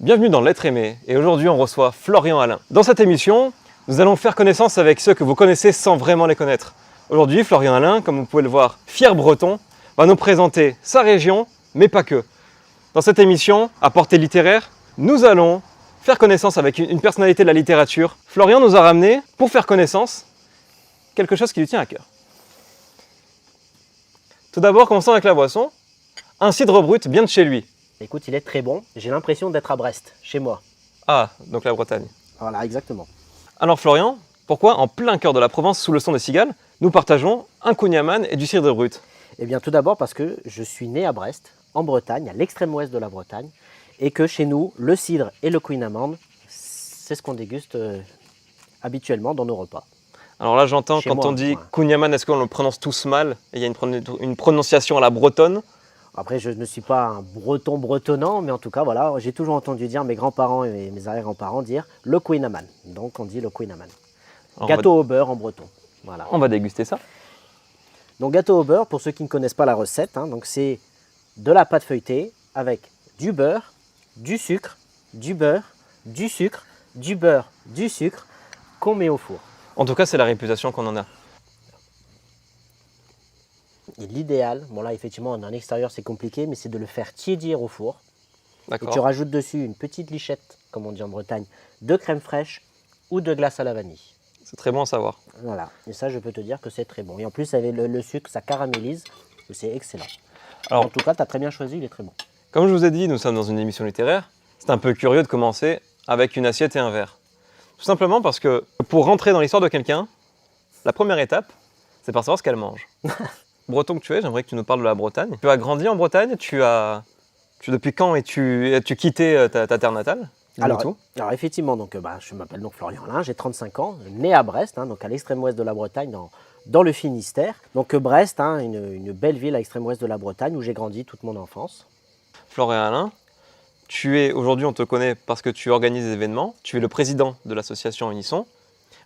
Bienvenue dans L'être aimé, et aujourd'hui on reçoit Florian Alain. Dans cette émission, nous allons faire connaissance avec ceux que vous connaissez sans vraiment les connaître. Aujourd'hui, Florian Alain, comme vous pouvez le voir, fier breton, va nous présenter sa région, mais pas que. Dans cette émission, à portée littéraire, nous allons faire connaissance avec une personnalité de la littérature. Florian nous a ramené, pour faire connaissance, quelque chose qui lui tient à cœur. Tout d'abord, commençons avec la boisson. Un cidre brut bien de chez lui. Écoute, il est très bon. J'ai l'impression d'être à Brest, chez moi. Ah, donc la Bretagne. Voilà, exactement. Alors Florian, pourquoi en plein cœur de la Provence, sous le son des cigales, nous partageons un kouign-amann et du cidre brut? Eh bien, tout d'abord parce que je suis né à Brest, en Bretagne, à l'extrême ouest de la Bretagne, et que chez nous, le cidre et le kouign-amann, c'est ce qu'on déguste habituellement dans nos repas. Alors là j'entends, Chez quand moi, on dit ouais. kouign-amann, est-ce qu'on le prononce tous mal? Et il y a une prononciation à la bretonne. Après, je ne suis pas un breton bretonnant, mais en tout cas, voilà, j'ai toujours entendu dire mes grands-parents et mes arrière-grands-parents dire le kouign-amann. Donc, on dit le kouign-amann. Alors, Gâteau au beurre en breton. Voilà. on va déguster ça. Donc, gâteau au beurre, pour ceux qui ne connaissent pas la recette, donc c'est de la pâte feuilletée avec du beurre, du sucre, du beurre, du sucre, du beurre, du sucre qu'on met au four. En tout cas, c'est la réputation qu'on en a. Et l'idéal, bon là effectivement en extérieur c'est compliqué, mais c'est de le faire tiédir au four. Et D'accord. tu rajoutes dessus une petite lichette, comme on dit en Bretagne, de crème fraîche ou de glace à la vanille. C'est très bon à savoir. Voilà, et ça je peux te dire que c'est très bon. Et en plus avec le sucre, ça caramélise, c'est excellent. Alors, En tout cas, tu as très bien choisi, il est très bon. comme je vous ai dit, nous sommes dans une émission littéraire. C'est un peu curieux de commencer avec une assiette et un verre. Tout simplement parce que pour rentrer dans l'histoire de quelqu'un, la première étape, c'est par savoir ce qu'elle mange. Breton que tu es, j'aimerais que tu nous parles de la Bretagne. Tu as grandi en Bretagne, depuis quand as-tu quitté ta terre natale? Dis-nous Alors, tout. alors effectivement, donc, je m'appelle donc Florian Alain, j'ai 35 ans, né à Brest, donc à l'extrême ouest de la Bretagne, dans le Finistère. Donc Brest, une belle ville à l'extrême ouest de la Bretagne où j'ai grandi toute mon enfance. Florian Alain, aujourd'hui on te connaît parce que tu organises des événements, tu es le président de l'association Unisson.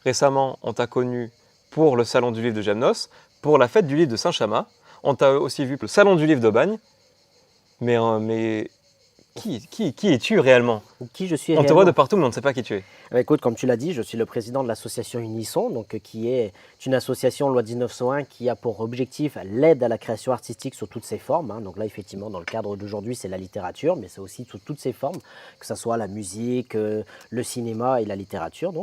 Récemment, on t'a connu pour le salon du livre de Jamnos, pour la fête du livre de Saint-Chamas. On t'a aussi vu pour le salon du livre d'Aubagne. Mais qui es-tu réellement? Qui je suis On te réellement. voit de partout, mais on ne sait pas qui tu es. Écoute, comme tu l'as dit, je suis le président de l'association Unisson, qui est une association loi 1901 qui a pour objectif l'aide à la création artistique sous toutes ses formes. Donc là, effectivement, dans le cadre d'aujourd'hui, c'est la littérature, mais c'est aussi sous toutes ses formes, que ce soit la musique, le cinéma et la littérature.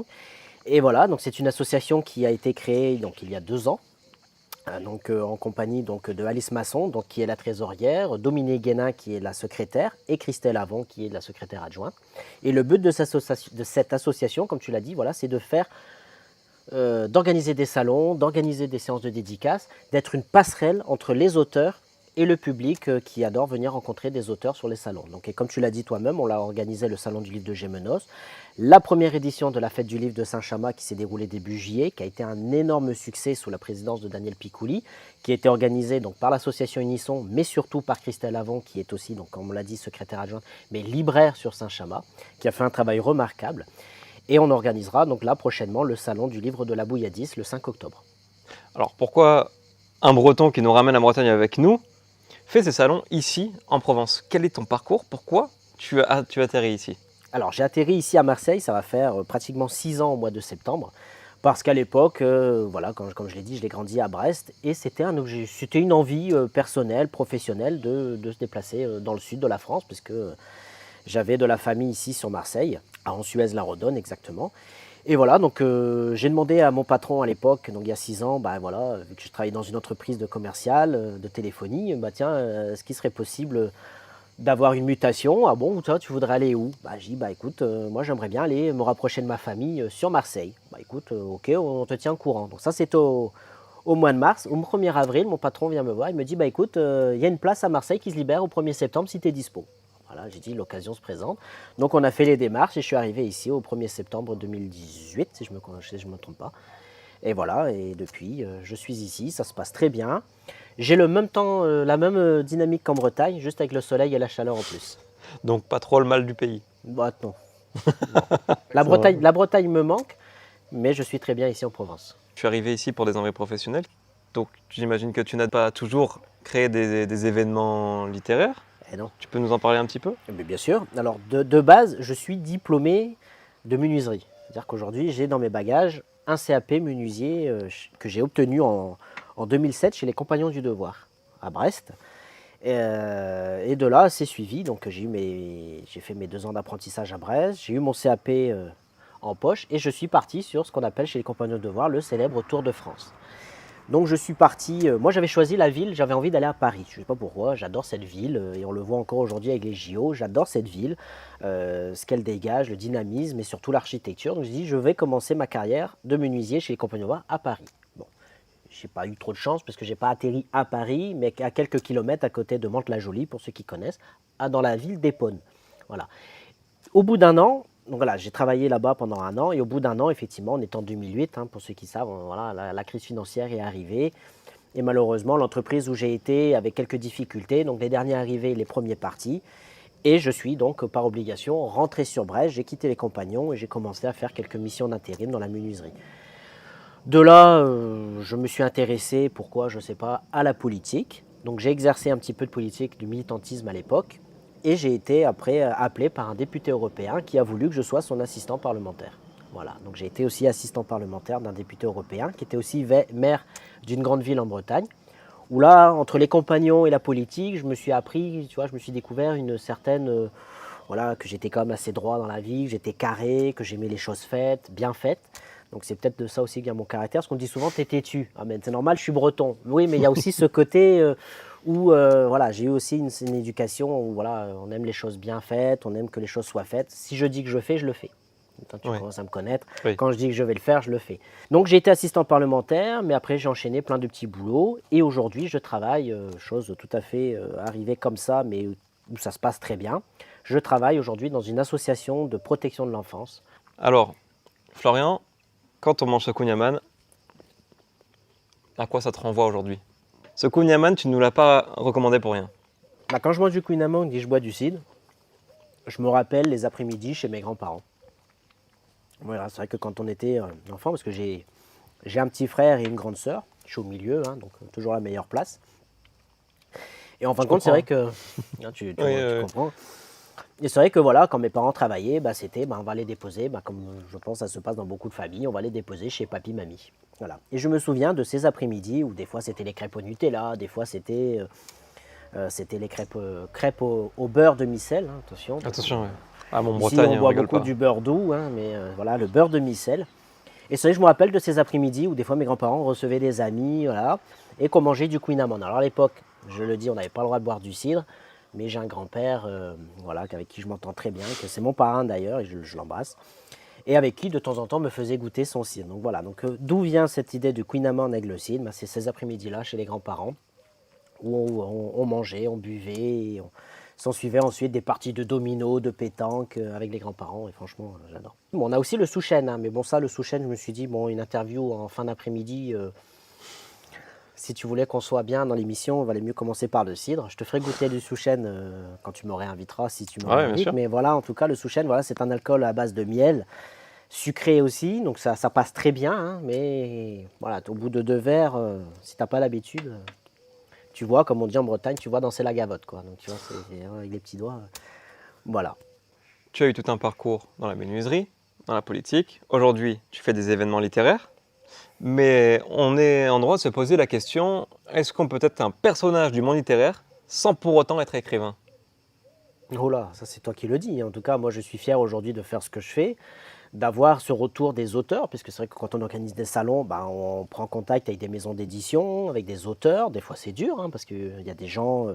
Et voilà, donc c'est une association qui a été créée il y a 2 ans. En compagnie de Alice Masson, qui est la trésorière, Dominique Guénin qui est la secrétaire et Christelle Avon qui est la secrétaire adjointe. Et le but de cette association, comme tu l'as dit, voilà, c'est de faire, d'organiser des salons, d'organiser des séances de dédicaces, d'être une passerelle entre les auteurs et le public qui adore venir rencontrer des auteurs sur les salons. Et comme tu l'as dit toi-même, on l'a organisé le salon du livre de Gémenos, la première édition de la fête du livre de Saint-Chamas qui s'est déroulée début juillet, qui a été un énorme succès sous la présidence de Daniel Picouli, qui a été organisée par l'association Unisson, mais surtout par Christelle Avon, qui est aussi, comme on l'a dit, secrétaire adjointe, mais libraire sur Saint-Chamas, qui a fait un travail remarquable. Et on organisera là prochainement le salon du livre de la Bouilladis le 5 octobre. Alors pourquoi un Breton qui nous ramène à Bretagne avec nous fait ces salons ici en Provence? Quel est ton parcours? Pourquoi tu atterris ici? Alors j'ai atterri ici à Marseille, ça va faire pratiquement 6 ans au mois de septembre, parce qu'à l'époque, voilà, comme je l'ai dit, je l'ai grandi à Brest, et c'était une envie personnelle, professionnelle de se déplacer dans le sud de la France, puisque j'avais de la famille ici sur Marseille, à Ansuez-la-Rodonne exactement. Et voilà, j'ai demandé à mon patron à l'époque, il y a 6 ans, voilà, vu que je travaillais dans une entreprise de commercial, de téléphonie, est-ce qu'il serait possible d'avoir une mutation? Ah bon, toi, tu voudrais aller où? J'ai dit, écoute, moi j'aimerais bien aller me rapprocher de ma famille sur Marseille. Écoute, ok, on te tient au courant. Donc ça, c'est au mois de mars. Au 1er avril, mon patron vient me voir, il me dit, écoute, il y a une place à Marseille qui se libère au 1er septembre si tu es dispo. Voilà, j'ai dit, l'occasion se présente. Donc on a fait les démarches et je suis arrivé ici au 1er septembre 2018, si je ne me trompe pas. Et voilà, et depuis, je suis ici, ça se passe très bien. J'ai le même temps, la même dynamique qu'en Bretagne, juste avec le soleil et la chaleur en plus. Donc pas trop le mal du pays. Non. Non. La Bretagne me manque, mais je suis très bien ici en Provence. Je suis arrivé ici pour des envies professionnelles, donc j'imagine que tu n'as pas toujours créé des événements littéraires. Eh non. Tu peux nous en parler un petit peu? Mais bien sûr. Alors, de base, je suis diplômé de menuiserie. C'est-à-dire qu'aujourd'hui, j'ai dans mes bagages un CAP menuisier que j'ai obtenu en 2007 chez les Compagnons du Devoir, à Brest. Et de là, c'est suivi. Donc, j'ai fait mes 2 ans d'apprentissage à Brest. J'ai eu mon CAP en poche et je suis parti sur ce qu'on appelle chez les Compagnons du Devoir le célèbre Tour de France. Donc je suis parti, moi j'avais choisi la ville, j'avais envie d'aller à Paris. Je ne sais pas pourquoi, j'adore cette ville et on le voit encore aujourd'hui avec les JO, j'adore cette ville, ce qu'elle dégage, le dynamisme et surtout l'architecture. Donc je dis je vais commencer ma carrière de menuisier chez les Compagnons du Devoir à Paris. Bon, j'ai pas eu trop de chance parce que j'ai pas atterri à Paris, mais à quelques kilomètres à côté de Mantes-la-Jolie, pour ceux qui connaissent, dans la ville d'Épône. Voilà. Au bout d'un an, donc voilà, j'ai travaillé là-bas pendant 1 an et au bout d'1 an, effectivement, on est en 2008, pour ceux qui savent, voilà, la crise financière est arrivée et malheureusement, l'entreprise où j'ai été avait quelques difficultés, donc les derniers arrivés, les premiers partis et je suis donc par obligation rentré sur Brest, j'ai quitté les Compagnons et j'ai commencé à faire quelques missions d'intérim dans la menuiserie. De là, je me suis intéressé, pourquoi, je ne sais pas, à la politique. Donc j'ai exercé un petit peu de politique, du militantisme à l'époque. Et j'ai été après appelé par un député européen qui a voulu que je sois son assistant parlementaire. Voilà, donc j'ai été aussi assistant parlementaire d'un député européen qui était aussi maire d'une grande ville en Bretagne. Où là, entre les compagnons et la politique, je me suis appris, tu vois, je me suis découvert une certaine, voilà, que j'étais quand même assez droit dans la vie, que j'étais carré, que j'aimais les choses faites, bien faites. Donc c'est peut-être de ça aussi que vient mon caractère, parce qu'on dit souvent t'es têtu. Ah mais c'est normal, je suis breton. Oui, mais il y a aussi ce côté où voilà, j'ai eu aussi une éducation où voilà, on aime les choses bien faites, on aime que les choses soient faites. Si je dis que je fais, je le fais. Quand tu commences à me connaître, quand je dis que je vais le faire, je le fais. Donc j'ai été assistant parlementaire, mais après j'ai enchaîné plein de petits boulots. Et aujourd'hui, je travaille, chose tout à fait arrivée comme ça, mais où ça se passe très bien. Je travaille aujourd'hui dans une association de protection de l'enfance. Alors, Florian, quand on mange ce kouign-amann, à quoi ça te renvoie aujourd'hui? Ce kouign-amann, tu ne nous l'as pas recommandé pour rien. Bah, quand je mange du kouign-amann et que je bois du cidre, je me rappelle les après-midi chez mes grands-parents. Voilà, c'est vrai que quand on était enfant, parce que j'ai un petit frère et une grande sœur, je suis au milieu, donc toujours la meilleure place. Et en fin de compte, c'est vrai que tu comprends. Et c'est vrai que voilà, quand mes parents travaillaient, c'était on va les déposer, comme je pense ça se passe dans beaucoup de familles, on va les déposer chez papy, mamie. Voilà. Et je me souviens de ces après-midi où des fois c'était les crêpes au Nutella, des fois c'était les crêpes au beurre de micelle, attention. Attention, ouais. Ah, mon Ici, Bretagne, on boit rigole beaucoup pas. du beurre doux, mais voilà, le beurre de micelle. Et c'est vrai que je me rappelle de ces après-midi où des fois mes grands-parents recevaient des amis, voilà, et qu'on mangeait du kouign-amann. Alors à l'époque, je le dis, on n'avait pas le droit de boire du cidre, mais j'ai un grand-père, voilà, avec qui je m'entends très bien, que c'est mon parrain d'ailleurs, et je l'embrasse, et avec qui de temps en temps me faisait goûter son cidre. Donc voilà, donc d'où vient cette idée du kouign-amann avec le cidre? C'est ces après-midi-là chez les grands-parents, où on mangeait, on buvait, et s'en suivait ensuite des parties de domino, de pétanque avec les grands-parents, et franchement, j'adore. Bon, on a aussi le Souchen, mais bon, ça, le Souchen, je me suis dit, bon, une interview en fin d'après-midi, si tu voulais qu'on soit bien dans l'émission, il valait mieux commencer par le cidre. Je te ferai goûter du Souchen quand tu m'aurais invitera, si tu m'aurais invité. Mais voilà, en tout cas, le Souchen, voilà, c'est un alcool à base de miel, sucré aussi, donc ça passe très bien, mais voilà, au bout de 2 verres, si tu n'as pas l'habitude... tu vois, comme on dit en Bretagne, tu vois danser la gavotte, quoi. Donc tu vois, c'est avec les petits doigts. Voilà. Tu as eu tout un parcours dans la menuiserie, dans la politique. Aujourd'hui, tu fais des événements littéraires. Mais on est en droit de se poser la question, est-ce qu'on peut être un personnage du monde littéraire sans pour autant être écrivain? Oh là, ça c'est toi qui le dis. En tout cas, moi je suis fier aujourd'hui de faire ce que je fais, d'avoir ce retour des auteurs, puisque c'est vrai que quand on organise des salons, on prend contact avec des maisons d'édition, avec des auteurs. Des fois c'est dur, parce qu'il y a des gens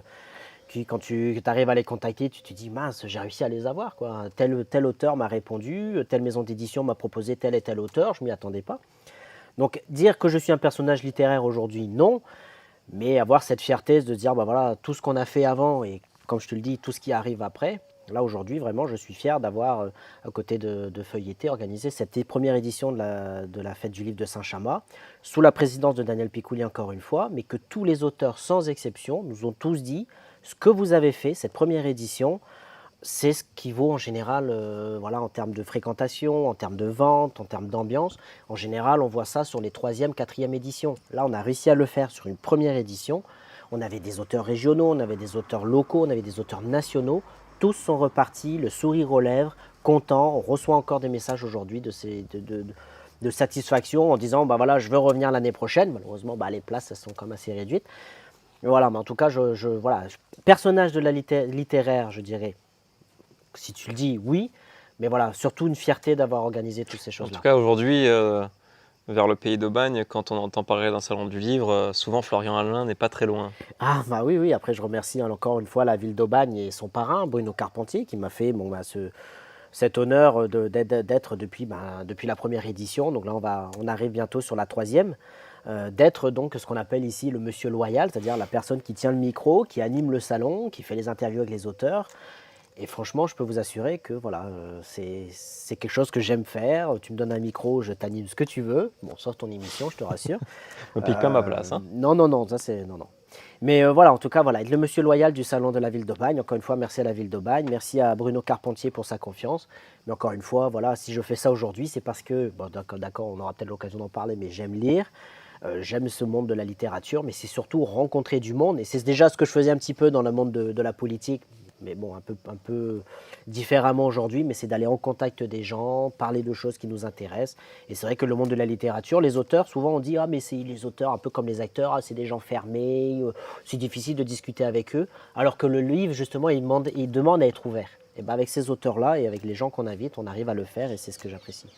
qui, quand tu arrives à les contacter, tu te dis, mince, j'ai réussi à les avoir, quoi. Tel auteur m'a répondu, telle maison d'édition m'a proposé tel et tel auteur, je ne m'y attendais pas. Donc dire que je suis un personnage littéraire aujourd'hui, non, mais avoir cette fierté de dire, voilà, tout ce qu'on a fait avant et comme je te le dis, tout ce qui arrive après, là aujourd'hui vraiment je suis fier d'avoir, à côté de Feuilleté, organisé cette première édition de la fête du livre de Saint-Chamas, sous la présidence de Daniel Picouli encore une fois, mais que tous les auteurs sans exception nous ont tous dit, ce que vous avez fait, cette première édition, c'est ce qui vaut en général, voilà, en termes de fréquentation, en termes de vente, en termes d'ambiance. En général, on voit ça sur les 3e, 4e éditions. Là, on a réussi à le faire sur une première édition. On avait des auteurs régionaux, on avait des auteurs locaux, on avait des auteurs nationaux. Tous sont repartis, le sourire aux lèvres, contents. On reçoit encore des messages aujourd'hui de satisfaction en disant bah voilà, je veux revenir l'année prochaine. Malheureusement, bah, les places elles sont quand même assez réduites. Mais voilà, mais en tout cas, voilà, personnage de la littéraire, je dirais, si tu le dis, oui. Mais voilà, surtout une fierté d'avoir organisé toutes ces En choses-là. tout cas, aujourd'hui, vers le pays d'Aubagne, quand on entend parler d'un salon du livre, souvent Florian Alain n'est pas très loin. Ah bah oui, oui, après je remercie encore une fois la ville d'Aubagne et son parrain, Bruno Carpentier, qui m'a fait bon, bah, cet honneur d'être depuis la première édition. Donc là, on arrive bientôt sur la troisième. D'être donc ce qu'on appelle ici le monsieur loyal, c'est-à-dire la personne qui tient le micro, qui anime le salon, qui fait les interviews avec les auteurs. Et franchement, je peux vous assurer que voilà, c'est quelque chose que j'aime faire. Tu me donnes un micro, je t'anime ce que tu veux. Bon, sauf ton émission, je te rassure. Je me pique pas ma place. Hein. Non, non, non, ça c'est non, non. Mais voilà, en tout cas, voilà, être le monsieur loyal du salon de la ville d'Aubagne. Encore une fois, merci à la ville d'Aubagne, merci à Bruno Carpentier pour sa confiance. Mais encore une fois, voilà, si je fais ça aujourd'hui, c'est parce que, bon, d'accord, on aura peut-être l'occasion d'en parler, mais j'aime lire. J'aime ce monde de la littérature, mais c'est surtout rencontrer du monde. Et c'est déjà ce que je faisais un petit peu dans le monde de la politique, mais bon, un peu différemment aujourd'hui, mais c'est d'aller en contact des gens, parler de choses qui nous intéressent. Et c'est vrai que le monde de la littérature, les auteurs, souvent on dit « Ah, mais c'est les auteurs, un peu comme les acteurs, ah, c'est des gens fermés, c'est difficile de discuter avec eux. » Alors que le livre, justement, il demande à être ouvert. Et bien avec ces auteurs-là et avec les gens qu'on invite, on arrive à le faire et c'est ce que j'apprécie.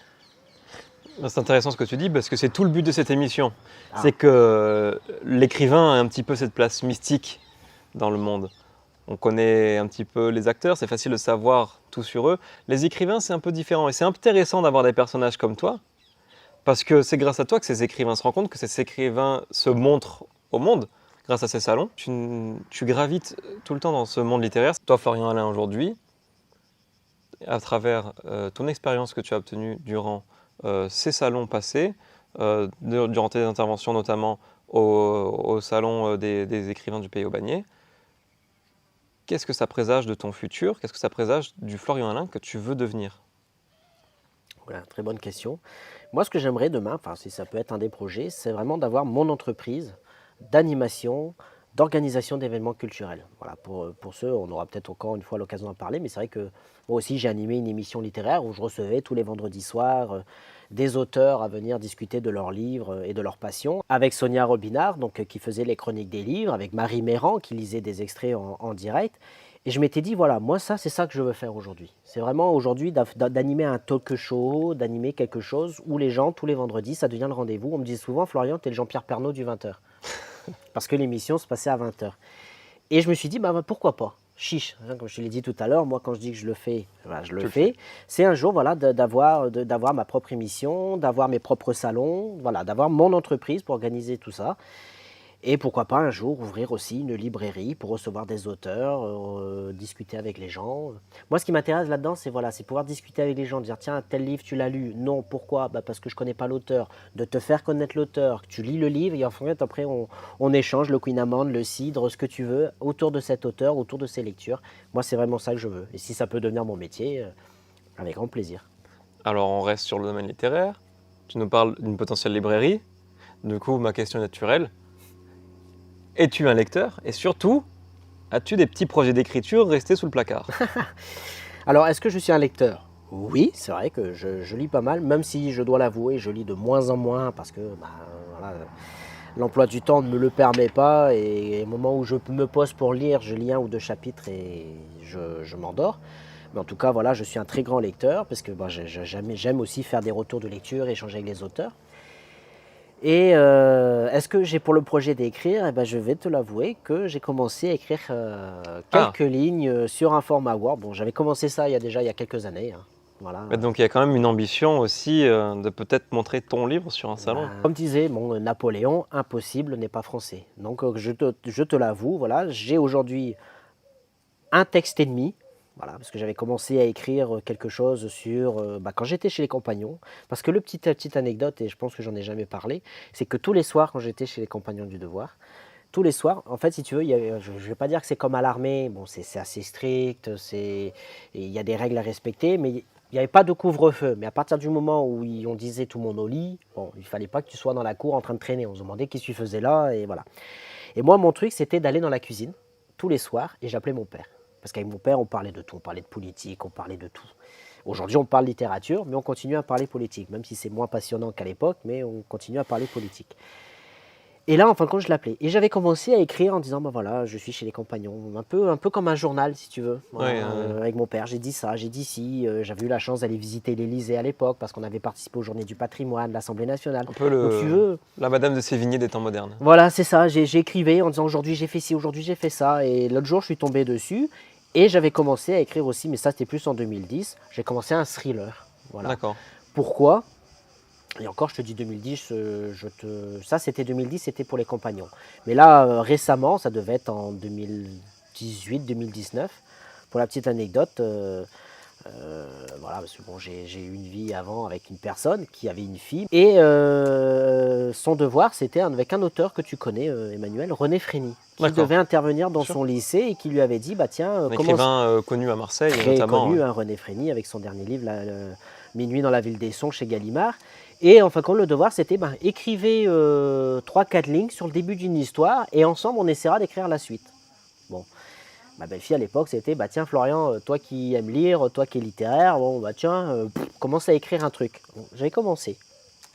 C'est intéressant ce que tu dis parce que c'est tout le but de cette émission. C'est que l'écrivain a un petit peu cette place mystique dans le monde. On connaît un petit peu les acteurs, c'est facile de savoir tout sur eux. Les écrivains, c'est un peu différent. Et c'est intéressant d'avoir des personnages comme toi parce que c'est grâce à toi que ces écrivains se rencontrent, que ces écrivains se montrent au monde grâce à ces salons. Tu gravites tout le temps dans ce monde littéraire. Toi, Florian Alain, aujourd'hui, à travers ton expérience que tu as obtenue durant ces salons passés, durant tes interventions notamment au salon des écrivains du Pays Aubagnais, qu'est-ce que ça présage de ton futur? Qu'est-ce que ça présage du Florian Alain que tu veux devenir? Voilà, très bonne question. Moi, ce que j'aimerais demain, enfin, si ça peut être un des projets, c'est vraiment d'avoir mon entreprise d'animation, d'organisation d'événements culturels. Voilà, pour ceux, on aura peut-être encore une fois l'occasion d'en parler, mais c'est vrai que moi aussi, j'ai animé une émission littéraire où je recevais tous les vendredis soirs des auteurs à venir discuter de leurs livres et de leur passion, avec Sonia Robinard, donc, qui faisait les chroniques des livres, avec Marie Méran, qui lisait des extraits en direct. Et je m'étais dit, voilà, moi, c'est ça que je veux faire aujourd'hui. C'est vraiment aujourd'hui d'animer un talk show, d'animer quelque chose où les gens, tous les vendredis, ça devient le rendez-vous. On me dit souvent, Florian, t'es le Jean-Pierre Pernaut du 20h. Parce que l'émission se passait à 20h. Et je me suis dit, bah pourquoi pas? Chiche, comme je te l'ai dit tout à l'heure, moi quand je dis que je le fais, voilà, je le fais. C'est un jour voilà, d'avoir ma propre émission, d'avoir mes propres salons, voilà, d'avoir mon entreprise pour organiser tout ça. Et pourquoi pas un jour ouvrir aussi une librairie pour recevoir des auteurs, discuter avec les gens. Moi, ce qui m'intéresse là-dedans, c'est voilà, c'est pouvoir discuter avec les gens, dire tiens, tel livre tu l'as lu, non, pourquoi? Bah, parce que je connais pas l'auteur, de te faire connaître l'auteur, que tu lis le livre et en fait après on échange le Queen Amand, le cidre, ce que tu veux autour de cet auteur, autour de ses lectures. Moi, c'est vraiment ça que je veux. Et si ça peut devenir mon métier, avec grand plaisir. Alors, on reste sur le domaine littéraire. Tu nous parles d'une potentielle librairie. Du coup, ma question naturelle, es-tu un lecteur? Et surtout, as-tu des petits projets d'écriture restés sous le placard? Alors, est-ce que je suis un lecteur? Oui, c'est vrai que je lis pas mal, même si je dois l'avouer, je lis de moins en moins parce que voilà, l'emploi du temps ne me le permet pas et au moment où je me pose pour lire, je lis un ou deux chapitres et je m'endors. Mais en tout cas, voilà, je suis un très grand lecteur parce que j'aime aussi faire des retours de lecture, échanger avec les auteurs. Et est-ce que j'ai pour le projet d'écrire? Eh ben, je vais te l'avouer que j'ai commencé à écrire quelques lignes sur un format Word. Bon, j'avais commencé ça il y a quelques années. Hein. Voilà. Donc il y a quand même une ambition aussi de peut-être montrer ton livre sur un salon. Comme disait mon Napoléon, impossible n'est pas français. Donc je te l'avoue, voilà, j'ai aujourd'hui un texte et demi. Voilà, parce que j'avais commencé à écrire quelque chose sur quand j'étais chez les Compagnons. Parce que petite anecdote, et je pense que j'en ai jamais parlé, c'est que tous les soirs, quand j'étais chez les Compagnons du Devoir, tous les soirs, en fait, si tu veux, je ne vais pas dire que c'est comme à l'armée, bon, c'est assez strict, il y a des règles à respecter, mais il n'y avait pas de couvre-feu. Mais à partir du moment où on disait tout le monde au lit, bon, il ne fallait pas que tu sois dans la cour en train de traîner. On se demandait qu'est-ce que tu faisais là, et voilà. Et moi, mon truc, c'était d'aller dans la cuisine tous les soirs et j'appelais mon père. Parce qu'avec mon père, on parlait de tout. On parlait de politique, on parlait de tout. Aujourd'hui, on parle littérature, mais on continue à parler politique. Même si c'est moins passionnant qu'à l'époque, mais on continue à parler politique. Et là, en fin de compte, je l'appelais. Et j'avais commencé à écrire en disant, bah voilà, je suis chez les compagnons. Un peu comme un journal, si tu veux. Voilà, avec mon père, j'ai dit ça, j'ai dit ci. J'avais eu la chance d'aller visiter l'Élysée à l'époque parce qu'on avait participé aux Journées du patrimoine, de l'Assemblée nationale. Un peu Donc, tu veux, la Madame de Sévigné des temps modernes. voilà, c'est ça. J'écrivais en disant, aujourd'hui j'ai fait ci, aujourd'hui j'ai fait ça. Et l'autre jour, je suis tombé dessus. Et j'avais commencé à écrire aussi, mais ça c'était plus en 2010. J'ai commencé un thriller. Voilà. D'accord. Pourquoi ? Et encore, je te dis 2010, ça c'était 2010, c'était pour les compagnons. Mais là, récemment, ça devait être en 2018-2019. Pour la petite anecdote, voilà, parce que bon, j'ai eu une vie avant avec une personne qui avait une fille. Et son devoir, c'était avec un auteur que tu connais, Emmanuel, René Frény, qui devait intervenir dans son lycée et qui lui avait dit, bah tiens, un écrivain connu à Marseille, très notamment. Connu, René Frény, avec son dernier livre, Minuit dans la ville des sons chez Gallimard. Et enfin, quand le devoir, c'était écrivez 3-4 lignes sur le début d'une histoire et ensemble, on essaiera d'écrire la suite. Bon, ma belle-fille à l'époque, c'était tiens, Florian, toi qui aimes lire, toi qui es littéraire, bon, tiens, commence à écrire un truc. Bon, j'avais commencé.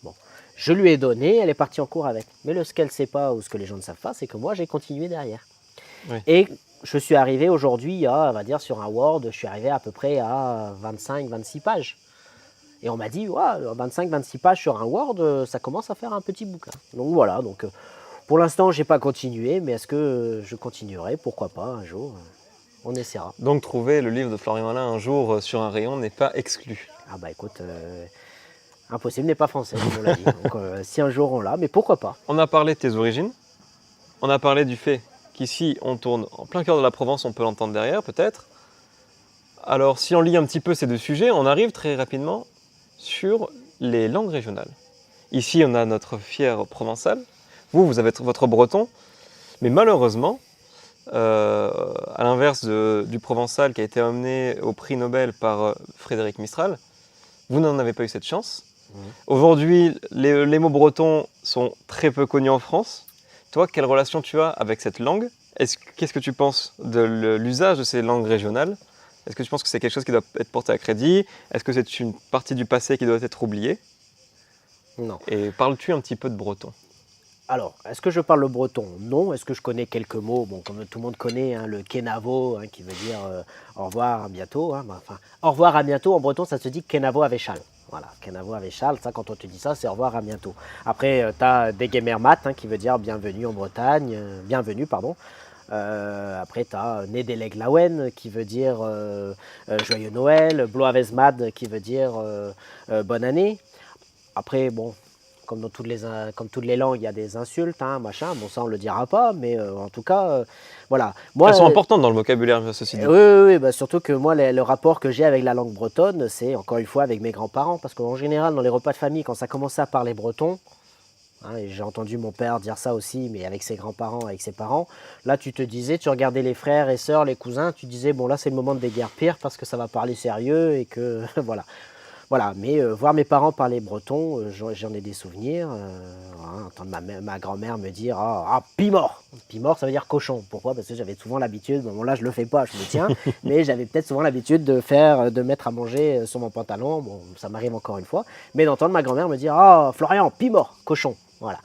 Bon, je lui ai donné, elle est partie en cours avec. Mais ce qu'elle ne sait pas ou ce que les gens ne savent pas, c'est que moi, j'ai continué derrière. Oui. Et je suis arrivé aujourd'hui, on va dire, sur un Word, je suis arrivé à peu près à 25-26 pages. Et on m'a dit, 25-26 pages sur un Word, ça commence à faire un petit bouquin. Donc voilà, pour l'instant, je n'ai pas continué, mais est-ce que je continuerai? Pourquoi pas, un jour, on essaiera. Donc trouver le livre de Florian Alain un jour sur un rayon n'est pas exclu. Ah bah écoute, impossible n'est pas français, comme on l'a dit. Donc si un jour on l'a, mais pourquoi pas? On a parlé de tes origines, on a parlé du fait qu'ici on tourne en plein cœur de la Provence, on peut l'entendre derrière peut-être. Alors si on lit un petit peu ces deux sujets, on arrive très rapidement sur les langues régionales. Ici, on a notre fier provençal. Vous avez votre breton. Mais malheureusement, à l'inverse du provençal qui a été amené au prix Nobel par Frédéric Mistral, vous n'en avez pas eu cette chance. Aujourd'hui, les mots bretons sont très peu connus en France. Toi, quelle relation tu as avec cette langue? Qu'est-ce que tu penses de l'usage de ces langues régionales? Est-ce que tu penses que c'est quelque chose qui doit être porté à crédit? Est-ce que c'est une partie du passé qui doit être oubliée? Non. Et parles-tu un petit peu de breton? Alors, est-ce que je parle le breton? Non. Est-ce que je connais quelques mots? Bon, comme tout le monde connaît, le kenavo, qui veut dire au revoir, à bientôt. Au revoir, à bientôt, en breton, ça se dit kenavo avechal. Voilà, kenavo avechal, ça, quand on te dit ça, c'est au revoir, à bientôt. Après, tu as degemermat, qui veut dire bienvenue en Bretagne, bienvenue, pardon. Après, tu as Nedeleg Lawen qui veut dire Joyeux Noël, Bloavezmad qui veut dire bonne année. Après, bon, comme toutes les langues, il y a des insultes, machin. Bon, ça, on ne le dira pas, mais en tout cas, voilà. Moi, elles sont importantes dans le vocabulaire, ceci dit. Oui, surtout que moi, le rapport que j'ai avec la langue bretonne, c'est encore une fois avec mes grands-parents. Parce qu'en général, dans les repas de famille, quand ça commençait à parler breton, et j'ai entendu mon père dire ça aussi, mais avec ses grands-parents, avec ses parents. Là, tu te disais, tu regardais les frères et sœurs, les cousins, tu disais, bon, là, c'est le moment de déguerpir parce que ça va parler sérieux et que, voilà. Voilà, mais voir mes parents parler breton, j'en ai des souvenirs. Entendre ma grand-mère me dire, pimor. Pimor, ça veut dire cochon. Pourquoi? Parce que j'avais souvent l'habitude, bon là, je le fais pas, je me tiens, mais j'avais peut-être souvent l'habitude de mettre à manger sur mon pantalon. Bon, ça m'arrive encore une fois. Mais d'entendre ma grand-mère me dire, Florian, pimor, cochon. Voilà.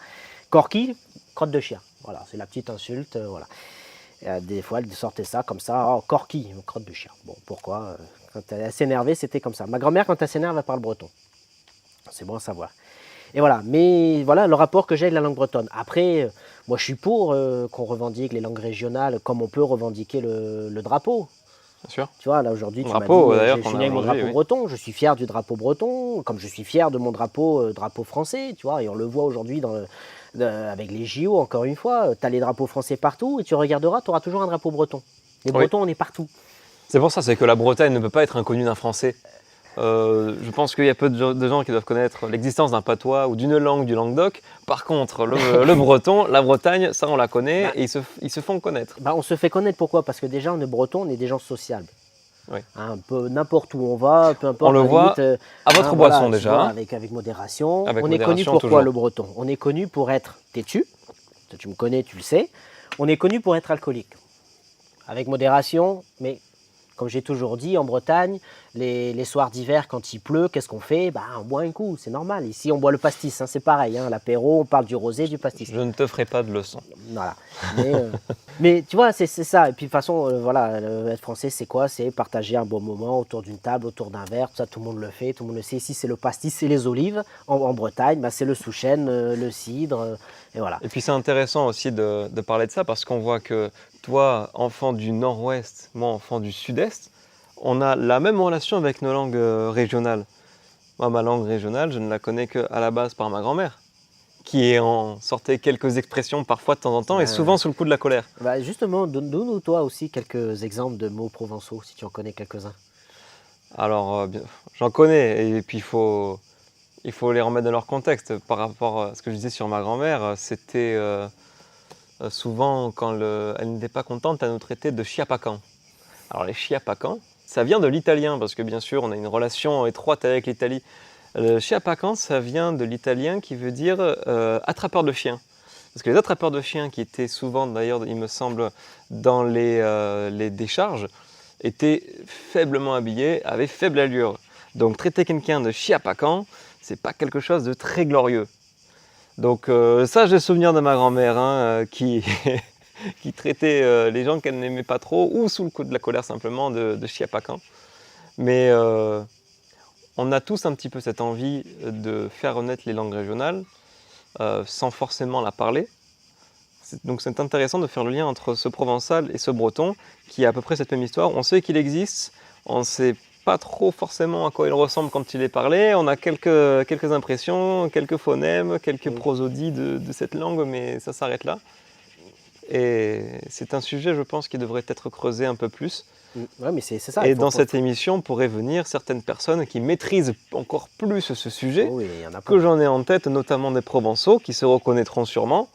Corky, crotte de chien. Voilà, c'est la petite insulte. Voilà. Et, des fois, elle sortait ça comme ça. Corky, crotte de chien. Bon, pourquoi? Quand elle s'énervait, c'était comme ça. Ma grand-mère, quand elle s'énerve, elle parle breton. C'est bon à savoir. Et voilà. Mais voilà le rapport que j'ai avec la langue bretonne. Après, moi, je suis pour qu'on revendique les langues régionales comme on peut revendiquer le drapeau. Bien sûr. Tu vois, là aujourd'hui, tu m'as dit, je suis né avec mon drapeau breton, je suis fier du drapeau breton, comme je suis fier de mon drapeau français, tu vois, et on le voit aujourd'hui avec les JO, encore une fois, tu as les drapeaux français partout, et tu regarderas, tu auras toujours un drapeau breton. Les Bretons, on est partout. C'est pour ça, c'est que la Bretagne ne peut pas être inconnue d'un Français. Je pense qu'il y a peu de gens qui doivent connaître l'existence d'un patois ou d'une langue du Languedoc. Par contre, le breton, la Bretagne, ça on la connaît et ils se font connaître. On se fait connaître pourquoi? Parce que déjà, on est breton, on est des gens sociables. Oui. Un peu n'importe où on va, peu importe. On le voit limite, à votre boisson déjà. Vois, avec modération. On est connu pour quoi le breton? On est connu pour être têtu. Tu me connais, tu le sais. On est connu pour être alcoolique, avec modération, mais comme j'ai toujours dit, en Bretagne, les soirs d'hiver, quand il pleut, qu'est-ce qu'on fait? On boit un coup, c'est normal. Ici, on boit le pastis, hein, c'est pareil. Hein, l'apéro, on parle du rosé, du pastis. Je ne te ferai pas de leçon. Voilà. Mais tu vois, c'est ça. Et puis de toute façon, voilà, être français, c'est quoi? C'est partager un bon moment autour d'une table, autour d'un verre. Ça, tout le monde le fait, tout le monde le sait. Ici, c'est le pastis, c'est les olives. En Bretagne, c'est le souchène, le cidre, et voilà. Et puis c'est intéressant aussi de parler de ça parce qu'on voit que toi, enfant du nord-ouest, moi, enfant du sud-est, on a la même relation avec nos langues régionales. Moi, ma langue régionale, je ne la connais qu'à la base par ma grand-mère, qui en sortait quelques expressions parfois de temps en temps et souvent sous le coup de la colère. Justement, donne-nous toi aussi quelques exemples de mots provençaux, si tu en connais quelques-uns. Alors, j'en connais et puis il faut les remettre dans leur contexte. Par rapport à ce que je disais sur ma grand-mère, c'était souvent quand elle n'était pas contente, elle nous traitait de chiapacans. Alors les chiapacans, ça vient de l'italien parce que bien sûr on a une relation étroite avec l'Italie. Le chiapacan, ça vient de l'italien qui veut dire attrapeur de chiens. Parce que les attrapeurs de chiens qui étaient souvent d'ailleurs, il me semble, dans les décharges, étaient faiblement habillés, avaient faible allure. Donc traiter quelqu'un de chiapacan, c'est pas quelque chose de très glorieux. Donc ça, j'ai le souvenir de ma grand-mère qui, qui traitait les gens qu'elle n'aimait pas trop, ou sous le coup de la colère simplement, de chiapacan. Mais on a tous un petit peu cette envie de faire renaître les langues régionales sans forcément la parler. Donc c'est intéressant de faire le lien entre ce provençal et ce breton qui a à peu près cette même histoire. On sait qu'il existe, on ne sait pas trop forcément à quoi il ressemble quand il est parlé. On a quelques impressions, quelques phonèmes, quelques prosodies de cette langue, mais ça s'arrête là. Et c'est un sujet, je pense, qui devrait être creusé un peu plus. Ouais, mais c'est ça. Et dans cette émission pourraient venir certaines personnes qui maîtrisent encore plus ce sujet, oui, il y en a que j'en ai en tête, notamment des Provençaux, qui se reconnaîtront sûrement,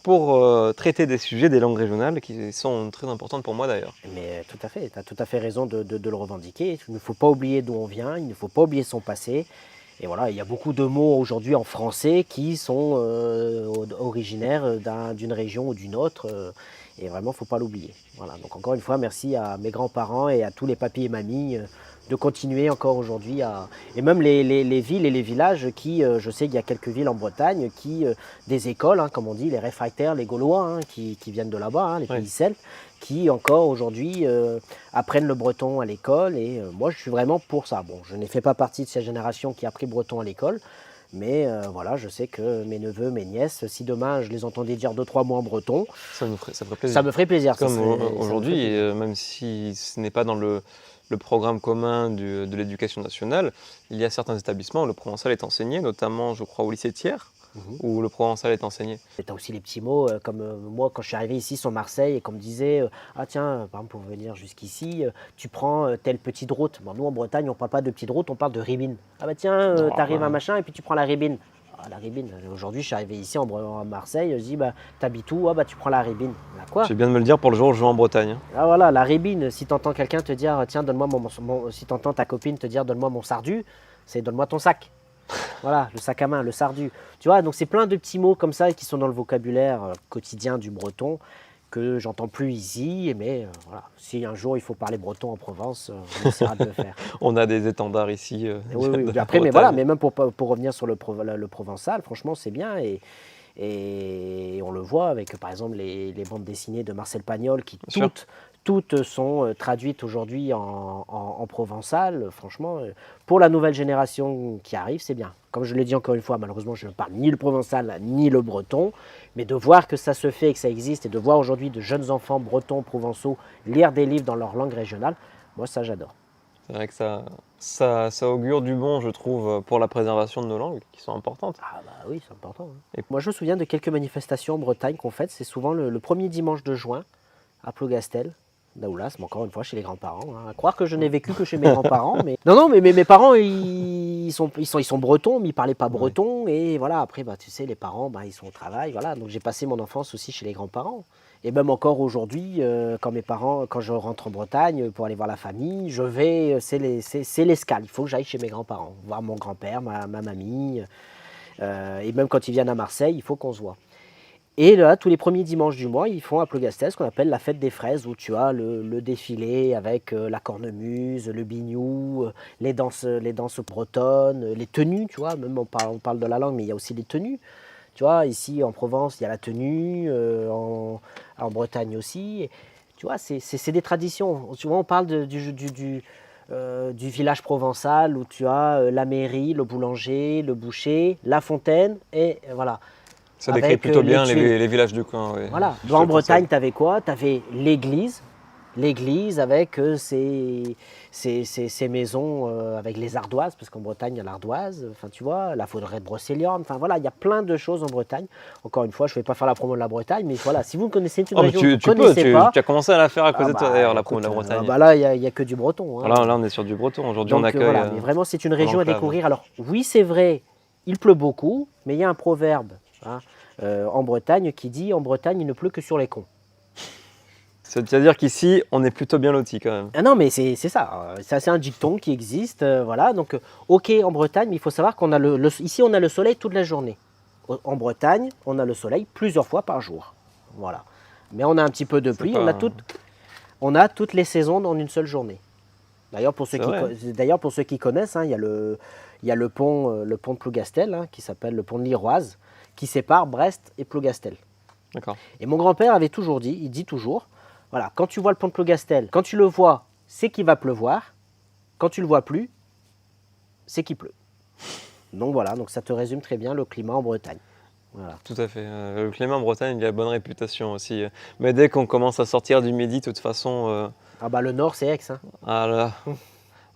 pour traiter des sujets des langues régionales qui sont très importantes pour moi d'ailleurs. Mais tout à fait, tu as tout à fait raison de le revendiquer. Il ne faut pas oublier d'où on vient, il ne faut pas oublier son passé. Et voilà, il y a beaucoup de mots aujourd'hui en français qui sont originaires d'une région ou d'une autre. Et vraiment, il ne faut pas l'oublier. Voilà, donc encore une fois, merci à mes grands-parents et à tous les papis et mamies de continuer encore aujourd'hui à... Et même les villes et les villages qui, je sais qu'il y a quelques villes en Bretagne, des écoles, hein, comme on dit, les réfractaires, les Gaulois, hein, qui viennent de là-bas, hein, les pays celtes, qui encore aujourd'hui apprennent le breton à l'école. Et moi, je suis vraiment pour ça. Bon, je n'ai fait pas partie de cette génération qui a appris breton à l'école. Mais voilà, je sais que mes neveux, mes nièces, si demain je les entendais dire 2-3 mots en breton, ça ferait plaisir. Ça me ferait plaisir. Comme aujourd'hui, même si ce n'est pas dans le programme commun de l'éducation nationale, il y a certains établissements où le provençal est enseigné, notamment, je crois, au lycée Thiers, où le provençal est enseigné. Tu as aussi les petits mots, comme moi, quand je suis arrivé ici sur Marseille et qu'on me disait ah tiens, par exemple, pour venir jusqu'ici, tu prends telle petite route. Bon, nous, en Bretagne, on ne parle pas de petite route, on parle de ribine. Ah bah tiens, tu arrives à machin et puis tu prends la ribine. Ah, la ribine. Aujourd'hui, je suis arrivé ici à Marseille, je dis t'habites où? Ah bah tu prends la ribine. Là, quoi? C'est bien de me le dire pour le jour où je vais en Bretagne. Hein. Ah voilà, la ribine, si tu entends quelqu'un te dire tiens, donne-moi si tu entends ta copine te dire donne-moi mon sardu, c'est donne-moi ton sac. Voilà, le sac à main, le sardu. Tu vois, donc c'est plein de petits mots comme ça qui sont dans le vocabulaire quotidien du breton que j'entends plus ici. Mais voilà, si un jour il faut parler breton en Provence, on essaiera de le faire. On a des étendards ici. Oui. Après, mais voilà, mais même pour revenir sur le provençal, franchement, c'est bien. Et on le voit avec, par exemple, les bandes dessinées de Marcel Pagnol qui toutes sont traduites aujourd'hui en provençal. Franchement, pour la nouvelle génération qui arrive, c'est bien. Comme je l'ai dit encore une fois, malheureusement, je ne parle ni le provençal ni le breton, mais de voir que ça se fait et que ça existe, et de voir aujourd'hui de jeunes enfants bretons, provençaux lire des livres dans leur langue régionale, moi, ça, j'adore. C'est vrai que ça augure du bon, je trouve, pour la préservation de nos langues, qui sont importantes. Ah bah oui, c'est important. Hein. Et moi, je me souviens de quelques manifestations en Bretagne qu'on fait. C'est souvent le premier dimanche de juin à Plougastel. Daoulas, mais encore une fois chez les grands-parents. Hein. À croire que je n'ai vécu que chez mes grands-parents. Mais... Non, mais mes parents, ils sont bretons, mais ils ne parlaient pas breton. Et voilà, après, tu sais, les parents, ils sont au travail. Voilà. Donc j'ai passé mon enfance aussi chez les grands-parents. Et même encore aujourd'hui, quand je rentre en Bretagne pour aller voir la famille, je vais, c'est l'escale. Il faut que j'aille chez mes grands-parents, voir mon grand-père, ma mamie. Et même quand ils viennent à Marseille, il faut qu'on se voit. Et là, tous les premiers dimanches du mois, ils font à Plougastel ce qu'on appelle la fête des fraises, où tu as le défilé avec la cornemuse, le biniou, les danses bretonnes, les tenues, tu vois. Même on parle de la langue, mais il y a aussi les tenues. Tu vois, ici en Provence, il y a la tenue, en Bretagne aussi. Et, tu vois, c'est des traditions. Tu vois, on parle du village provençal où tu as la mairie, le boulanger, le boucher, la fontaine, et voilà. Ça décrit Avec plutôt bien tuiles. les villages du coin. Oui. Voilà. Je te En le Bretagne, conseille. tu avais quoi? Tu avais l'église avec ses maisons avec les ardoises, parce qu'en Bretagne, il y a l'ardoise, enfin tu vois, la forêt de Brocéliande, enfin voilà, il y a plein de choses en Bretagne. Encore une fois, je ne vais pas faire la promo de la Bretagne, mais voilà, si vous connaissez une Oh, mais région que vous ne tu peux, connaissez pas, tu as commencé à la faire à ah cause de toi d'ailleurs, bah la promo de écoute, la Bretagne. bah là, il y a que du breton, hein. Là, on est sur du breton. Aujourd'hui, on Donc accueille voilà, mais vraiment, c'est une en région à enclave. découvrir. Alors oui, c'est vrai, il pleut beaucoup, mais il y a un proverbe hein, en Bretagne qui dit « En Bretagne, il ne pleut que sur les cons ». C'est-à-dire qu'ici, on est plutôt bien lotis quand même. Ah non, mais c'est ça. C'est un dicton qui existe. Voilà. Donc, ok, en Bretagne, mais il faut savoir qu'on a ici, on a le soleil toute la journée. En Bretagne, on a le soleil plusieurs fois par jour. Voilà. Mais on a un petit peu de C'est pluie. pas... On a toutes les saisons dans une seule journée. D'ailleurs, pour ceux C'est vrai. pour ceux qui connaissent, hein, il y a le pont de Plougastel, hein, qui s'appelle le pont de l'Iroise, qui sépare Brest et Plougastel. D'accord. Et mon grand-père avait toujours dit, il dit toujours, voilà, quand tu vois le pont de Plougastel, quand tu le vois, c'est qu'il va pleuvoir. Quand tu le vois plus, c'est qu'il pleut. Donc voilà, donc ça te résume très bien le climat en Bretagne. Voilà. Tout à fait. Le climat en Bretagne, il a bonne réputation aussi. Mais dès qu'on commence à sortir du Midi, de toute façon, Ah bah le nord, c'est Aix. Hein. ah là,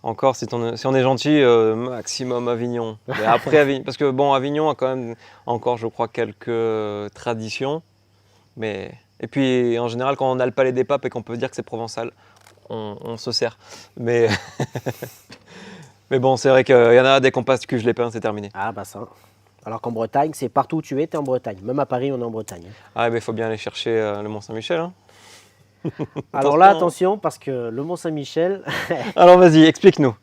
encore si on est gentil, maximum Avignon. Mais après Avignon, parce que bon, Avignon a quand même encore, je crois, quelques traditions. Mais et puis en général, quand on a le Palais des Papes et qu'on peut dire que c'est provençal, on se sert. Mais mais bon, c'est vrai qu'il y en a dès qu'on passe Cuges-les-Pins, c'est terminé. Ah bah ça. Alors qu'en Bretagne, c'est partout où tu es, tu es en Bretagne. Même à Paris, on est en Bretagne. Hein. Ah, mais il faut bien aller chercher le Mont-Saint-Michel. Hein. Alors là, attention, parce que le Mont-Saint-Michel... Alors vas-y, explique-nous.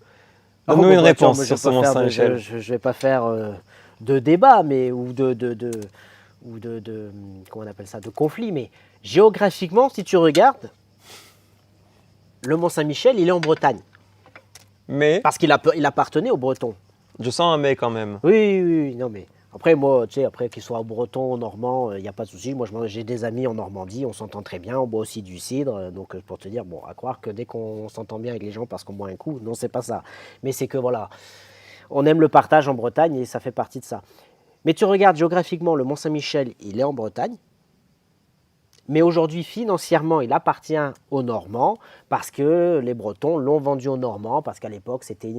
Oh, Donne-nous bon, une bah, tiens, réponse moi, sur ce Mont-Saint-Michel. je vais pas faire de débat, mais comment on appelle ça, de conflit. Mais géographiquement, si tu regardes, le Mont-Saint-Michel, il est en Bretagne. Mais Parce qu'il il appartenait aux Bretons. je sens un mais quand même. Oui, oui, oui, non mais après moi, tu sais, après qu'il soit breton ou normand, il n'y a pas de souci. Moi, j'ai des amis en Normandie, on s'entend très bien, on boit aussi du cidre. Donc pour te dire, bon, à croire que dès qu'on s'entend bien avec les gens parce qu'on boit un coup, non, c'est pas ça. Mais c'est que voilà, on aime le partage en Bretagne et ça fait partie de ça. Mais tu regardes géographiquement, le Mont-Saint-Michel, il est en Bretagne. Mais aujourd'hui, financièrement, il appartient aux Normands parce que les Bretons l'ont vendu aux Normands parce qu'à l'époque, c'était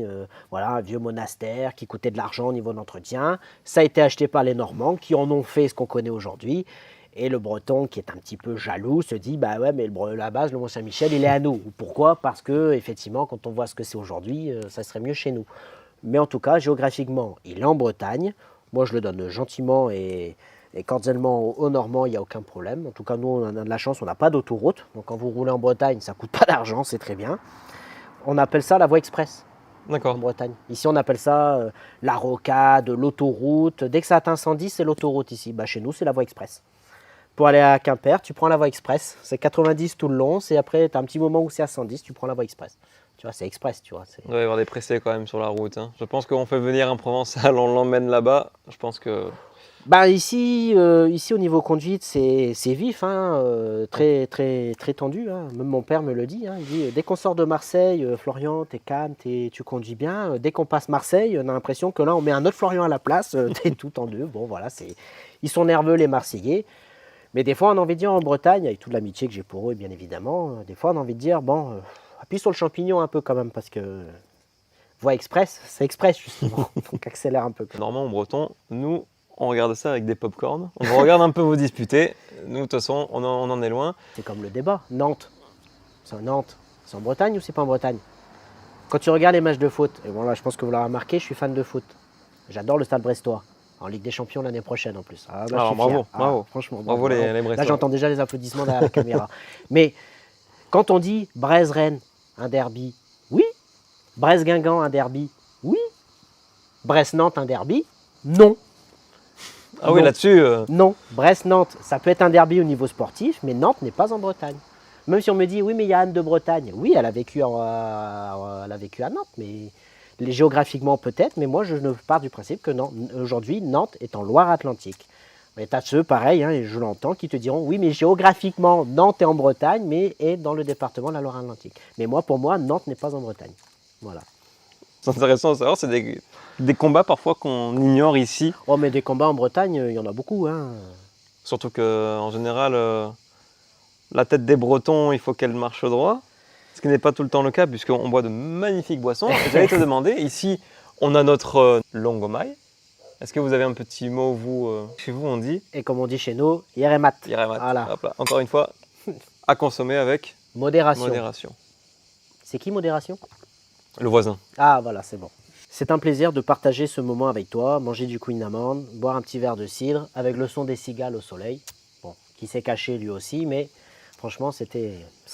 voilà, un vieux monastère qui coûtait de l'argent au niveau d'entretien. Ça a été acheté par les Normands qui en ont fait ce qu'on connaît aujourd'hui. Et le Breton, qui est un petit peu jaloux, se dit bah ouais, mais la base, le Mont-Saint-Michel, il est à nous. Pourquoi? Parce que effectivement, quand on voit ce que c'est aujourd'hui, ça serait mieux chez nous. Mais en tout cas, géographiquement, il est en Bretagne. Moi, je le donne gentiment et cordialement aux Normands, il n'y a aucun problème. En tout cas, nous, on a de la chance, on n'a pas d'autoroute. Donc, quand vous roulez en Bretagne, ça ne coûte pas d'argent, c'est très bien. On appelle ça la voie express en D'accord. Bretagne. Ici, on appelle ça la rocade, l'autoroute. Dès que ça atteint 110, c'est l'autoroute ici. Bah, chez nous, c'est la voie express. Pour aller à Quimper, tu prends la voie express. C'est 90 tout le long. C'est après, tu as un petit moment où c'est à 110, tu prends la voie express. Tu vois, c'est express, tu vois. Il doit y avoir des pressés quand même sur la route. Hein. Je pense qu'on fait venir un Provençal, on l'emmène là-bas. Je pense que... Bah ici, ici au niveau conduite, c'est vif, hein, très, très, très tendu. Hein. Même mon père me le dit. Hein. Il dit dès qu'on sort de Marseille, Florian, t'es calme, tu conduis bien. Dès qu'on passe Marseille, on a l'impression que là, on met un autre Florian à la place. T'es tout en deux. Bon, voilà, ils sont nerveux, les Marseillais. Mais des fois, on a envie de dire en Bretagne, avec toute l'amitié que j'ai pour eux, bien évidemment, des fois, on a envie de dire bon, appuie sur le champignon un peu quand même, parce que voie express, c'est express justement. Donc accélère un peu. Normand ou breton, nous, on regarde ça avec des pop-corn. On regarde un peu vous disputer. Nous, de toute façon, on en est loin. C'est comme le débat. Nantes, c'est en Bretagne ou c'est pas en Bretagne? Quand tu regardes les matchs de foot, et voilà, je pense que vous l'avez remarqué, je suis fan de foot. J'adore le Stade Brestois. En Ligue des Champions l'année prochaine en plus. Ah, là, Alors, je suis bravo, fier. Ah, bravo. franchement, Bravo les Là, Brestois. j'entends déjà les applaudissements derrière la caméra. Mais quand on dit Brest-Rennes, un derby, oui. Brest-Guingamp, un derby, oui. Brest-Nantes, un derby, non. Ah oui, Non. là-dessus, Non, Brest-Nantes, ça peut être un derby au niveau sportif, mais Nantes n'est pas en Bretagne. Même si on me dit, oui, mais il y a Anne de Bretagne. Oui, elle a vécu, elle a vécu à Nantes, mais géographiquement peut-être, mais moi je ne pars du principe que non. Aujourd'hui, Nantes est en Loire-Atlantique. Et tu as ceux, pareil, hein, et je l'entends, qui te diront, oui, mais géographiquement, Nantes est en Bretagne, mais est dans le département de la Loire-Atlantique. Mais moi, pour moi, Nantes n'est pas en Bretagne. Voilà. c'est intéressant à savoir, c'est des combats parfois qu'on ignore ici. Oh, mais des combats en Bretagne, il y en a beaucoup, hein. Surtout qu'en général, la tête des Bretons, il faut qu'elle marche droit. Ce qui n'est pas tout le temps le cas, puisqu'on boit de magnifiques boissons. Et j'allais te demander, ici, on a notre Longomaille. Est-ce que vous avez un petit mot, vous, chez vous, on dit Et comme on dit chez nous, Yeremat. Yeremat. Voilà. Hop là. Encore une fois, à consommer avec Modération. modération. C'est qui modération? Le voisin. Ah voilà, c'est bon. C'est un plaisir de partager ce moment avec toi, manger du Queen d'amande, boire un petit verre de cidre avec le son des cigales au soleil. Bon, qui s'est caché lui aussi, mais franchement, c'était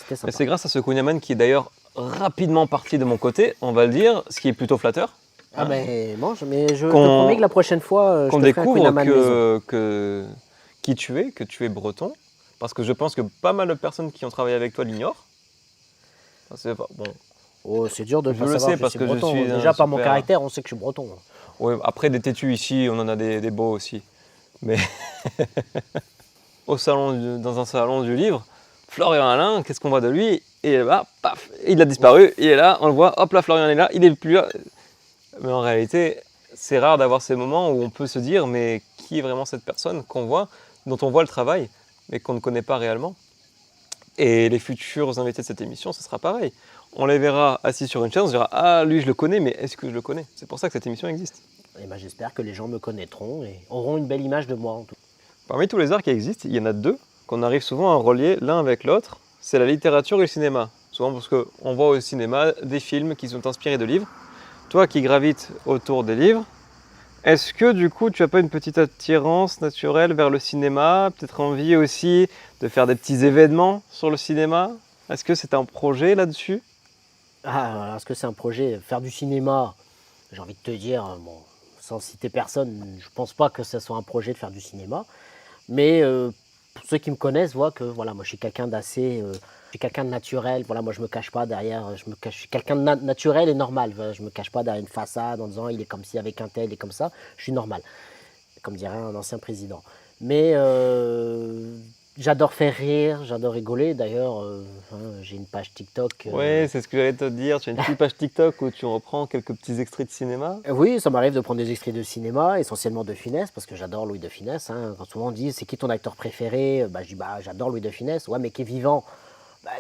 Mais sympa. c'est grâce à ce Kunyaman qui est d'ailleurs rapidement parti de mon côté, on va le dire, ce qui est plutôt flatteur. Ah ben mange, mais je te Qu'on- promets que la prochaine fois, je Qu'on te ferai un Queen découvre d'amande maison. qui tu es, que tu es breton. Parce que je pense que pas mal de personnes qui ont travaillé avec toi l'ignorent. Enfin, c'est pas- bon. Oh, c'est dur de Je pas le savoir sais que parce je suis que je breton. suis un Déjà par mon super- caractère, on sait que je suis breton. Ouais, après des têtus ici, on en a des beaux aussi. Mais dans un salon du livre, Florian Alain, qu'est-ce qu'on voit de lui? Et là, paf, il a disparu. Il est là, on le voit, hop là, Florian est là, il est plus là. Mais en réalité, c'est rare d'avoir ces moments où on peut se dire, mais qui est vraiment cette personne qu'on voit, dont on voit le travail, mais qu'on ne connaît pas réellement? Et les futurs invités de cette émission, ce sera pareil. On les verra assis sur une chaise, on se dira, ah, lui, je le connais, mais est-ce que je le connais? C'est pour ça que cette émission existe. Et ben, j'espère que les gens me connaîtront et auront une belle image de moi en tout. Parmi tous les arts qui existent, il y en a deux qu'on arrive souvent à relier l'un avec l'autre. C'est la littérature et le cinéma. Souvent parce qu'on voit au cinéma des films qui sont inspirés de livres. Toi qui gravites autour des livres, est-ce que du coup tu n'as pas une petite attirance naturelle vers le cinéma? Peut-être envie aussi de faire des petits événements sur le cinéma? Est-ce que c'est un projet là-dessus? Ah, alors, est-ce que c'est un projet? Faire du cinéma, j'ai envie de te dire, bon, sans citer personne, je pense pas que ce soit un projet de faire du cinéma. Mais pour ceux qui me connaissent voient que voilà, moi je suis quelqu'un d'assez, je suis quelqu'un de naturel. Voilà, moi je me cache pas derrière, je suis quelqu'un de naturel et normal. Voilà, je me cache pas derrière une façade en disant il est comme ci avec un tel, il est comme ça. Je suis normal, comme dirait un ancien président. Mais j'adore faire rire, j'adore rigoler. D'ailleurs, j'ai une page TikTok. Oui, c'est ce que j'allais te dire. Tu as une petite page TikTok où tu reprends quelques petits extraits de cinéma. Oui, ça m'arrive de prendre des extraits de cinéma, essentiellement de Funès, parce que j'adore Louis de Funès. Hein. Quand souvent on dit c'est qui ton acteur préféré, je dis j'adore Louis de Funès. Ouais, mais qui est vivant?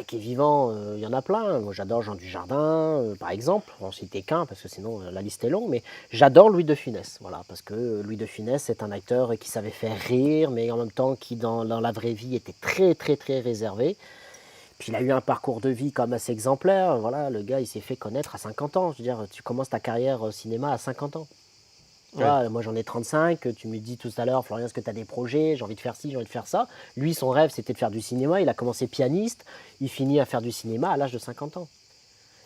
Qui est vivant, il y en a plein. Moi j'adore Jean Dujardin, par exemple. On citait qu'un, parce que sinon la liste est longue, mais j'adore Louis de Funès. Voilà, parce que Louis de Funès est un acteur qui savait faire rire, mais en même temps qui dans la vraie vie était très très très réservé. Puis il a eu un parcours de vie comme assez exemplaire. Voilà, le gars, il s'est fait connaître à 50 ans. Je veux dire, tu commences ta carrière au cinéma à 50 ans. Ouais. Là, moi, j'en ai 35. Tu me dis tout à l'heure, Florian, est-ce que tu as des projets? J'ai envie de faire ci, j'ai envie de faire ça. Lui, son rêve, c'était de faire du cinéma. Il a commencé pianiste. Il finit à faire du cinéma à l'âge de 50 ans.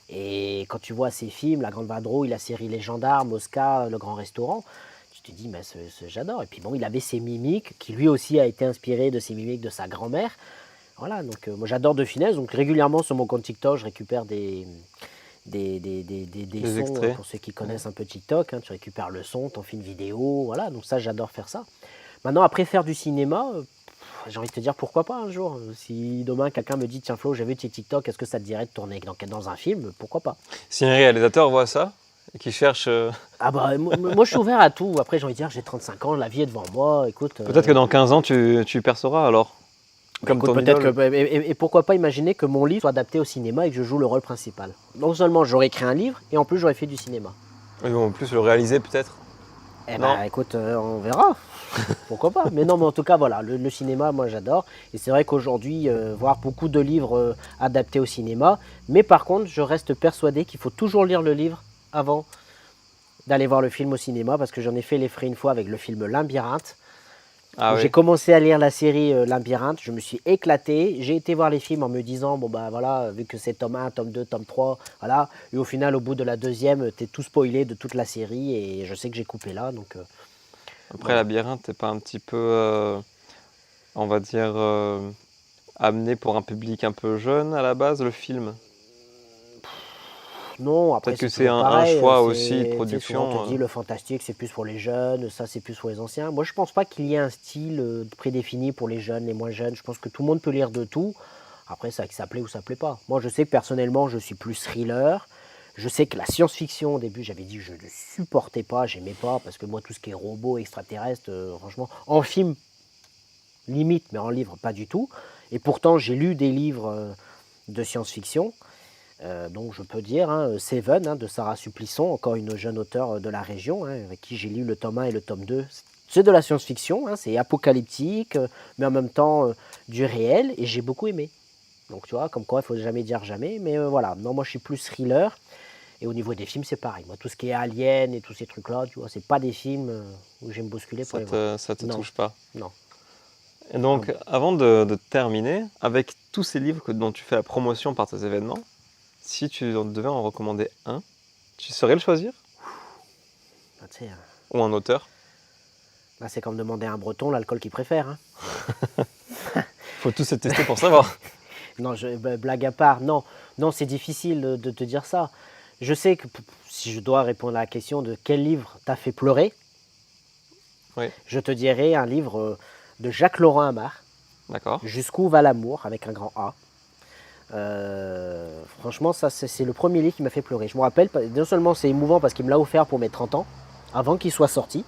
Et quand tu vois ses films, La Grande Vadrouille, la série Les Gendarmes, Oscar, Le Grand Restaurant, tu te dis, mais j'adore. Et puis bon, il avait ses mimiques, qui lui aussi a été inspiré de ses mimiques de sa grand-mère. Voilà, donc moi j'adore De Funès, donc régulièrement sur mon compte TikTok, je récupère des sons, extraits. pour ceux qui connaissent un peu TikTok, hein, tu récupères le son, t'en fais une vidéo, voilà, donc ça j'adore faire ça. Maintenant, après faire du cinéma, j'ai envie de te dire pourquoi pas un jour. Si demain quelqu'un me dit, tiens Flo, j'ai vu tes TikTok, est-ce que ça te dirait de tourner dans un film? Pourquoi pas? Si un réalisateur voit ça et qui cherche... Ah bah moi je suis ouvert à tout, après j'ai envie de dire, j'ai 35 ans, la vie est devant moi, écoute... Peut-être que dans 15 ans, tu perceras alors. Comme Écoute, ton peut-être idole. et pourquoi pas imaginer que mon livre soit adapté au cinéma et que je joue le rôle principal. Non seulement j'aurais écrit un livre, et en plus j'aurais fait du cinéma. Et en plus, le réaliser peut-être. Eh Non. ben écoute, on verra. Pourquoi pas? Mais non, mais en tout cas, voilà, le cinéma, moi j'adore. Et c'est vrai qu'aujourd'hui, voir beaucoup de livres adaptés au cinéma. Mais par contre, je reste persuadé qu'il faut toujours lire le livre avant d'aller voir le film au cinéma, parce que j'en ai fait les frais une fois avec le film Labyrinthe. Ah J'ai oui. commencé à lire la série Labyrinthe, je me suis éclaté, j'ai été voir les films en me disant, bon bah voilà, vu que c'est tome 1, tome 2, tome 3, voilà, et au final, au bout de la deuxième, t'es tout spoilé de toute la série, et je sais que j'ai coupé là, donc Après, Voilà. Labyrinthe, t'es pas un petit peu, on va dire, amené pour un public un peu jeune à la base, le film? Non, après Peut-être que c'est c'est toujours un pareil. choix aussi de C'est, tu sais, souvent on te production. dit le fantastique c'est plus pour les jeunes, ça c'est plus pour les anciens. Moi je pense pas qu'il y ait un style prédéfini pour les jeunes, les moins jeunes. Je pense que tout le monde peut lire de tout. Après ça plaît ou ça plaît pas. Moi je sais que personnellement je suis plus thriller. Je sais que la science-fiction au début j'avais dit je ne supportais pas, j'aimais pas parce que moi tout ce qui est robots, extraterrestres, franchement, en film limite, mais en livre pas du tout. Et pourtant j'ai lu des livres de science-fiction. Donc je peux dire Seven de Sarah Supplisson, encore une jeune auteure de la région, avec qui j'ai lu le tome 1 et le tome 2. C'est de la science-fiction, c'est apocalyptique, mais en même temps du réel, et j'ai beaucoup aimé. Donc tu vois, comme quoi il faut jamais dire jamais, mais voilà, non, moi je suis plus thriller, et au niveau des films c'est pareil. Moi tout ce qui est Alien et tous ces trucs-là, tu vois, c'est pas des films où je vais me bousculer pour les voir. Ça te Non, touche pas. non, Et non. donc, avant de terminer, avec tous ces livres dont tu fais la promotion par tes événements, si tu devais en recommander un, tu saurais le choisir? Ah, tu sais, Ou un auteur? là c'est comme demander à un Breton l'alcool qu'il préfère. Faut tous se tester pour savoir. Non, blague à part, non, non, c'est difficile de te dire ça. Je sais que si je dois répondre à la question de quel livre t'a fait pleurer, Oui, je te dirais un livre de Jacques-Laurent Amar, d'accord. Jusqu'où va l'amour, avec un grand A. Franchement, ça c'est le premier livre qui m'a fait pleurer. Je me rappelle, non seulement c'est émouvant parce qu'il me l'a offert pour mes 30 ans, avant qu'il soit sorti.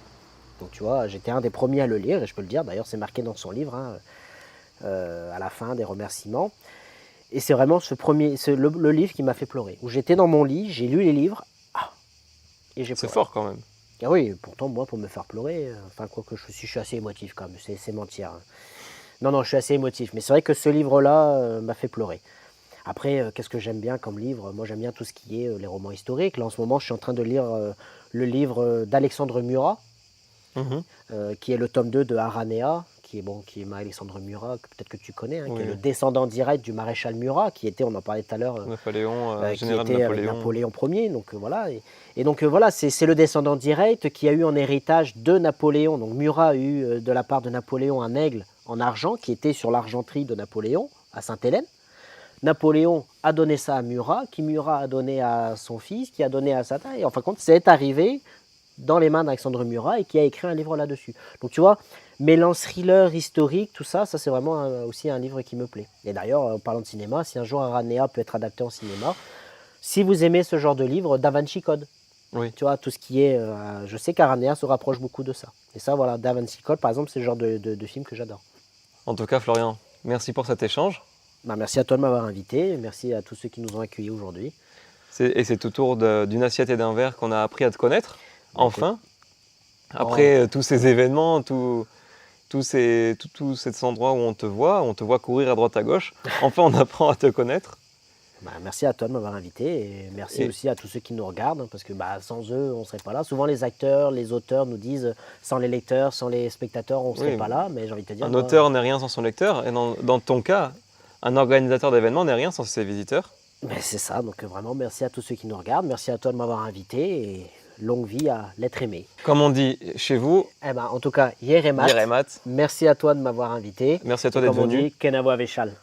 Donc tu vois, j'étais un des premiers à le lire, et je peux le dire, d'ailleurs c'est marqué dans son livre, à la fin des remerciements. Et c'est vraiment le livre qui m'a fait pleurer. Où j'étais dans mon lit, j'ai lu les livres, et j'ai C'est pleuré. fort quand même. Ah oui, pourtant moi pour me faire pleurer, enfin quoi que je suis assez émotif quand même, c'est mentir. Non, non, je suis assez émotif, mais c'est vrai que ce livre-là m'a fait pleurer. Après, qu'est-ce que j'aime bien comme livre? Moi j'aime bien tout ce qui est les romans historiques. Là en ce moment je suis en train de lire le livre d'Alexandre Murat, Mhm. qui est le tome 2 de Aranea, qui est Alexandre Murat, que peut-être que tu connais, qui est Oui, le descendant direct du maréchal Murat, qui était, on en parlait tout à l'heure, Napoléon, qui général de était avec Napoléon. Napoléon Ier. Donc voilà. Et donc voilà, c'est le descendant direct qui a eu en héritage de Napoléon. Donc Murat a eu de la part de Napoléon un aigle en argent qui était sur l'argenterie de Napoléon à Sainte-Hélène. Napoléon a donné ça à Murat, qui Murat a donné à son fils, qui a donné à Satan. Et en fin de compte, c'est arrivé dans les mains d'Alexandre Murat et qui a écrit un livre là-dessus. Donc tu vois, mélange thriller, historique, tout ça, c'est vraiment aussi un livre qui me plaît. Et d'ailleurs, en parlant de cinéma, si un jour Aranea peut être adapté en cinéma, si vous aimez ce genre de livre, Da Vinci Code, Oui. tu vois, tout ce qui est... je sais qu'Aranea se rapproche beaucoup de ça. Et ça, voilà, Da Vinci Code, par exemple, c'est le genre de film que j'adore. En tout cas, Florian, merci pour cet échange. Bah, merci à toi de m'avoir invité, merci à tous ceux qui nous ont accueillis aujourd'hui. Et c'est autour d'une assiette et d'un verre qu'on a appris à te connaître, Bah, écoute, enfin. Après tous ces événements, tous ces endroits où on te voit courir à droite à gauche, enfin on apprend à te connaître. bah, merci à toi de m'avoir invité et merci Et aussi à tous ceux qui nous regardent, parce que bah, sans eux, on ne serait pas là. Souvent, les acteurs, les auteurs nous disent sans les lecteurs, sans les spectateurs, on ne serait oui, pas là. Mais j'ai envie de te dire, un moi, auteur n'est rien sans son lecteur, et dans ton cas, un organisateur d'événements n'est rien sans ses visiteurs. mais c'est ça. Donc vraiment, merci à tous ceux qui nous regardent. Merci à toi de m'avoir invité et longue vie à l'être aimé. Comme on dit chez vous, Eh ben, en tout cas, Yeremat, Yeremat, merci à toi de m'avoir invité. merci à toi Et d'être comme on venu. dit, Kenavo Avechal.